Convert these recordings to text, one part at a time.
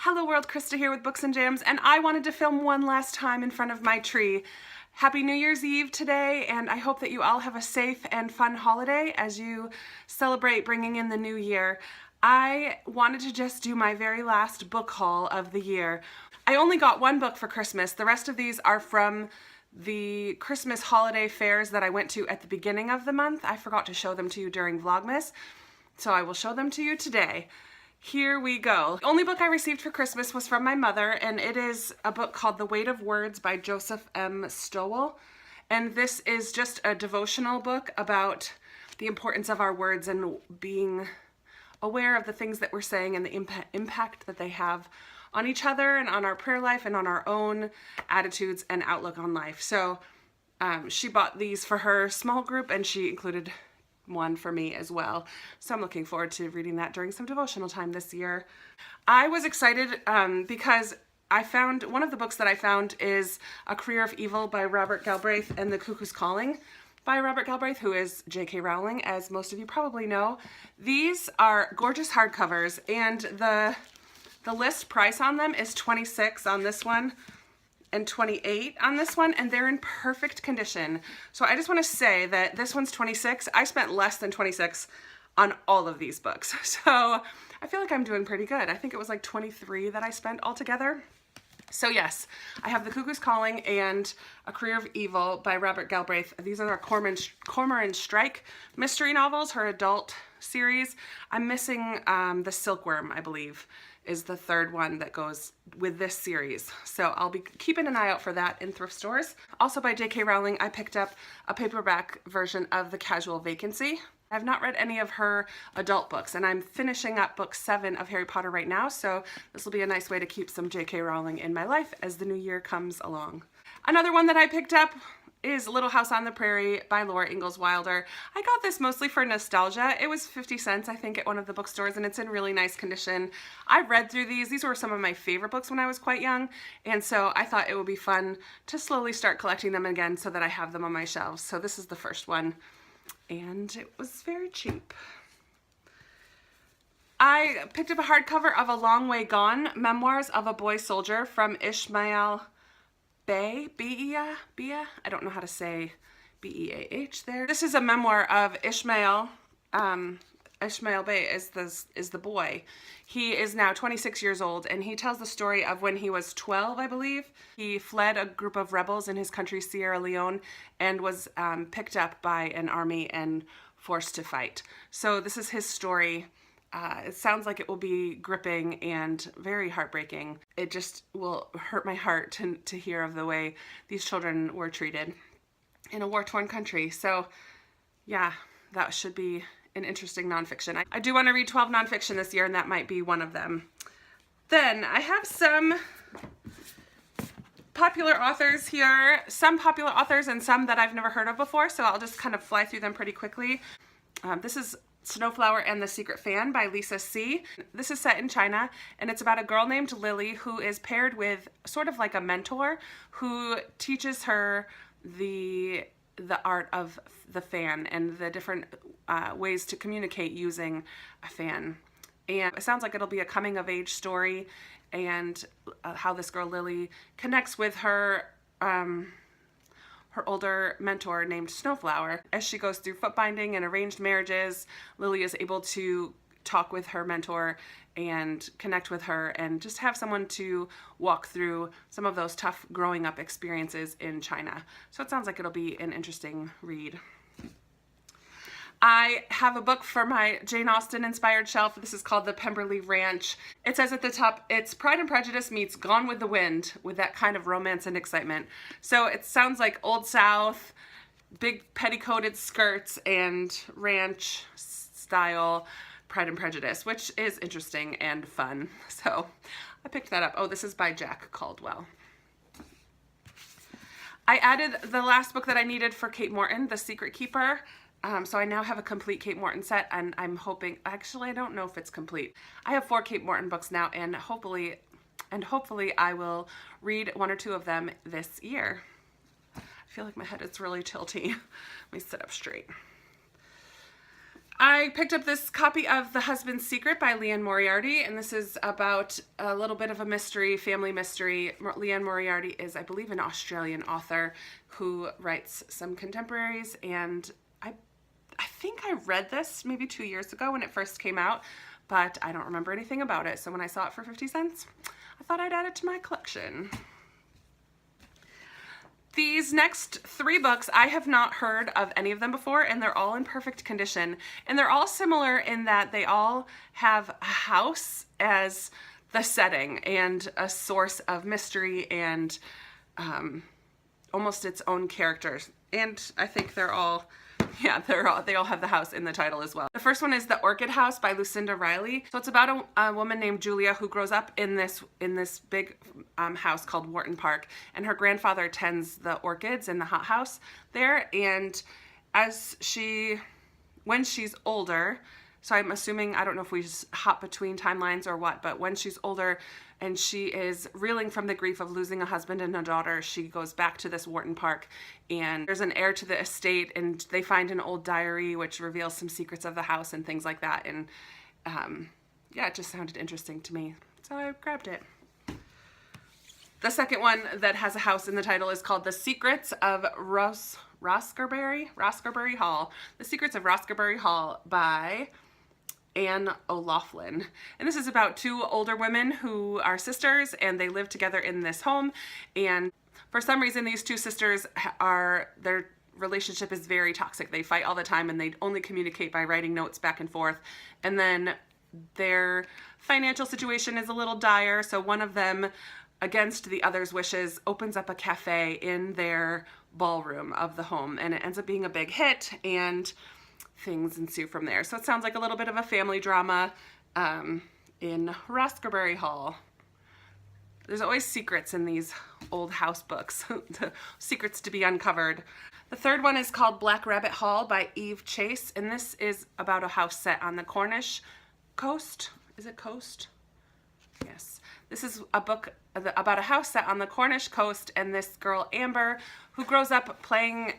Hello world, Krista here with Books and Jams, and I wanted to film one last time in front of my tree. Happy New Year's Eve today, and I hope that you all have a safe and fun holiday as you celebrate bringing in the new year. I wanted to just do my very last book haul of the year. I only got one book for Christmas. The rest of these are from the Christmas holiday fairs that I went to at the beginning of the month. I forgot to show them to you during Vlogmas, so I will show them to you today. Here we go. The only book I received for Christmas was from my mother, and it is a book called The Weight of Words by Joseph M. Stowell. And this is just a devotional book about the importance of our words and being aware of the things that we're saying and the impact that they have on each other and on our prayer life and on our own attitudes and outlook on life. So she bought these for her small group, and she included one for me as well. So I'm looking forward to reading that during some devotional time this year. I was excited because I found one of the books that I found is A Career of Evil by Robert Galbraith and The Cuckoo's Calling by Robert Galbraith, who is J.K. Rowling, as most of you probably know. These are gorgeous hardcovers, and the list price on them is $26 on this one and $28 on this one, and they're in perfect condition. So I just want to say that this one's $26. I spent less than $26 on all of these books. So I feel like I'm doing pretty good. I think it was like $23 that I spent altogether. So yes, I have The Cuckoo's Calling and A Career of Evil by Robert Galbraith. These are Cormoran Strike mystery novels, her adult series. I'm missing The Silkworm, I believe, is the third one that goes with this series. So I'll be keeping an eye out for that in thrift stores. Also by J.K. Rowling, I picked up a paperback version of The Casual Vacancy. I've not read any of her adult books, and I'm finishing up book 7 of Harry Potter right now, so this will be a nice way to keep some J.K. Rowling in my life as the new year comes along. Another one that I picked up is Little House on the Prairie by Laura Ingalls Wilder. I got this mostly for nostalgia. It was 50 cents, I think, at one of the bookstores, and it's in really nice condition. I read through these. These were some of my favorite books when I was quite young, and so I thought it would be fun to slowly start collecting them again so that I have them on my shelves. So this is the first one, and it was very cheap. I picked up a hardcover of A Long Way Gone, Memoirs of a Boy Soldier from Ishmael Beah. I don't know how to say B-E-A-H there. This is a memoir of Ishmael. Ishmael Bey is the boy. He is now 26 years old, and he tells the story of when he was 12, I believe. He fled a group of rebels in his country, Sierra Leone, and was picked up by an army and forced to fight. So this is his story. It sounds like it will be gripping and very heartbreaking. It just will hurt my heart to hear of the way these children were treated in a war-torn country. So yeah, that should be an interesting nonfiction. I do want to read 12 nonfiction this year, and that might be one of them. Then I have some popular authors here, some popular authors and some that I've never heard of before, so I'll just kind of fly through them pretty quickly. This is Snowflower and the Secret Fan by Lisa C. This is set in China, and it's about a girl named Lily who is paired with sort of like a mentor who teaches her the art of the fan and the different ways to communicate using a fan. And it sounds like it'll be a coming-of-age story, and how this girl Lily connects with her older mentor named Snowflower. As she goes through foot binding and arranged marriages, Lily is able to talk with her mentor and connect with her and just have someone to walk through some of those tough growing up experiences in China. So it sounds like it'll be an interesting read. I have a book for my Jane Austen inspired shelf. This is called The Pemberley Ranch. It says at the top, it's Pride and Prejudice meets Gone with the Wind with that kind of romance and excitement. So it sounds like Old South, big petticoated skirts, and ranch style Pride and Prejudice, which is interesting and fun. So I picked that up. Oh, this is by Jack Caldwell. I added the last book that I needed for Kate Morton, The Secret Keeper. So I now have a complete Kate Morton set, and I'm hoping, actually I don't know if it's complete. I have 4 Kate Morton books now, and hopefully I will read 1 or 2 of them this year. I feel like my head is really tilty. Let me sit up straight. I picked up this copy of The Husband's Secret by Liane Moriarty, and this is about a little bit of a mystery, family mystery. Liane Moriarty is, I believe, an Australian author who writes some contemporaries, and I think I read this maybe 2 years ago when it first came out, but I don't remember anything about it. So when I saw it for 50 cents, I thought I'd add it to my collection. These next 3 books, I have not heard of any of them before, and they're all in perfect condition. And they're all similar in that they all have a house as the setting and a source of mystery and almost its own characters. And I think they're all, yeah, they all have the house in the title as well. The first one is The Orchid House by Lucinda Riley. So it's about a woman named Julia who grows up in this big house called Wharton Park, and her grandfather tends the orchids in the hothouse there. And when she's older, so I'm assuming, I don't know if we just hop between timelines or what, but when she's older and she is reeling from the grief of losing a husband and a daughter, she goes back to this Wharton Park, and there's an heir to the estate, and they find an old diary which reveals some secrets of the house and things like that. And yeah, it just sounded interesting to me, so I grabbed it. The second one that has a house in the title is called The Secrets of Roscarbury Hall. The Secrets of Roscarbury Hall by Anne O'Loughlin. And this is about 2 older women who are sisters, and they live together in this home. And for some reason, these 2 sisters their relationship is very toxic. They fight all the time, and they only communicate by writing notes back and forth. And then their financial situation is a little dire, so one of them, against the other's wishes, opens up a cafe in their ballroom of the home, and it ends up being a big hit, and things ensue from there. So it sounds like a little bit of a family drama in Roscarbury Hall. There's always secrets in these old house books, secrets to be uncovered. The third one is called Black Rabbit Hall by Eve Chase, and this is about a house set on the Cornish coast. Is it coast? Yes. This is a book about a house set on the Cornish coast, and this girl, Amber, who grows up playing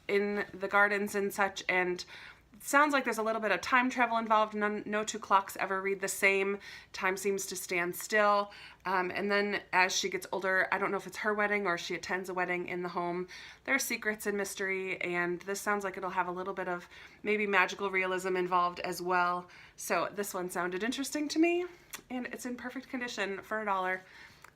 in the gardens and such, and it sounds like there's a little bit of time travel involved. No 2 clocks ever read the same. Time seems to stand still. And then as she gets older, I don't know if it's her wedding or she attends a wedding in the home, there are secrets and mystery, and this sounds like it'll have a little bit of maybe magical realism involved as well. So this one sounded interesting to me, and it's in perfect condition for $1.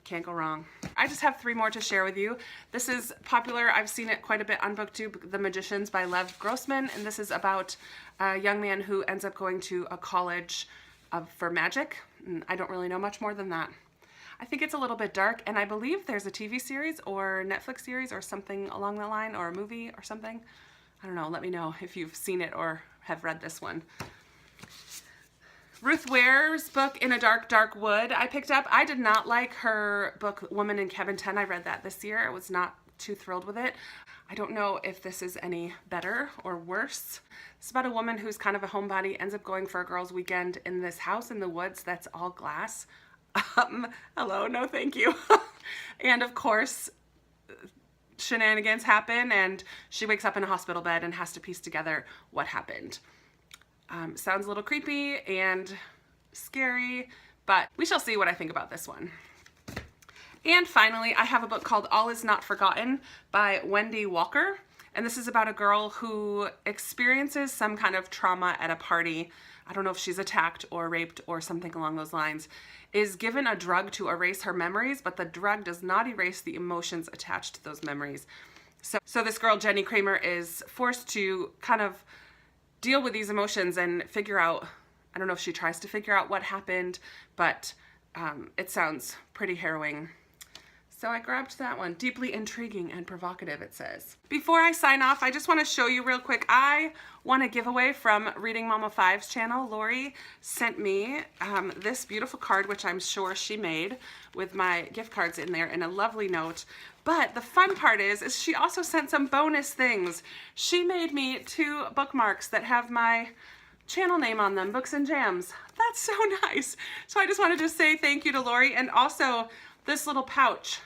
Can't go wrong. I just have 3 more to share with you. This is popular. I've seen it quite a bit on BookTube, The Magicians by Lev Grossman, and this is about a young man who ends up going to a college for magic. I don't really know much more than that. I think it's a little bit dark, and I believe there's a TV series or Netflix series or something along the line, or a movie or something. I don't know. Let me know if you've seen it or have read this one. Ruth Ware's book, In a Dark, Dark Wood, I picked up. I did not like her book, Woman in Cabin 10. I read that this year. I was not too thrilled with it. I don't know if this is any better or worse. It's about a woman who's kind of a homebody, ends up going for a girls' weekend in this house in the woods that's all glass. Hello, no thank you. And of course, shenanigans happen, and she wakes up in a hospital bed and has to piece together what happened. Sounds a little creepy and scary, but we shall see what I think about this one. And finally, I have a book called All Is Not Forgotten by Wendy Walker. And this is about a girl who experiences some kind of trauma at a party. I don't know if she's attacked or raped or something along those lines. Is given a drug to erase her memories, but the drug does not erase the emotions attached to those memories. So this girl, Jenny Kramer, is forced to kind of deal with these emotions and figure out, I don't know if she tries to figure out what happened, but it sounds pretty harrowing. So I grabbed that one. Deeply intriguing and provocative, it says. Before I sign off, I just want to show you real quick. I won a giveaway from Reading Mama 5's channel. Lori sent me this beautiful card, which I'm sure she made, with my gift cards in there and a lovely note. But the fun part is she also sent some bonus things. She made me 2 bookmarks that have my channel name on them, Books and Jams. That's so nice. So I just wanted to say thank you to Lori, and also this little pouch,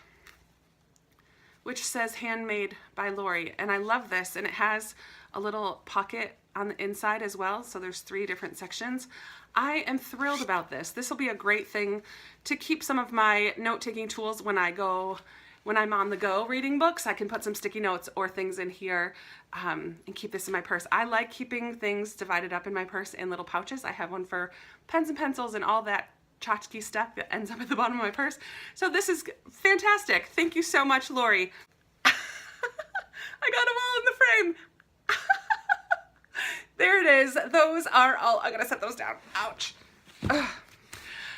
which says handmade by Lori, and I love this, and it has a little pocket on the inside as well. So there's 3 different sections. I am thrilled about this. This will be a great thing to keep some of my note-taking tools when I'm on the go reading books. I can put some sticky notes or things in here and keep this in my purse. I like keeping things divided up in my purse in little pouches. I have one for pens and pencils and all that tchotchke stuff that ends up at the bottom of my purse. So this is fantastic. Thank you so much, Lori. I got them all in the frame. There it is. Those are all, I gotta set those down. Ouch. Ugh.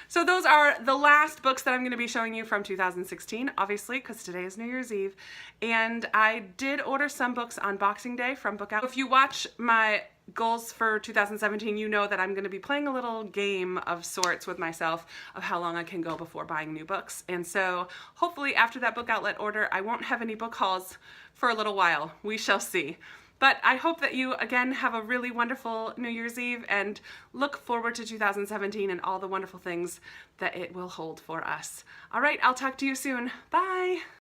So those are the last books that I'm going to be showing you from 2016, obviously, because today is New Year's Eve. And I did order some books on Boxing Day from Book Out. If you watch my goals for 2017, you know that I'm going to be playing a little game of sorts with myself of how long I can go before buying new books. And so hopefully after that book outlet order, I won't have any book hauls for a little while. We shall see. But I hope that you, again, have a really wonderful New Year's Eve and look forward to 2017 and all the wonderful things that it will hold for us. All right, I'll talk to you soon. Bye.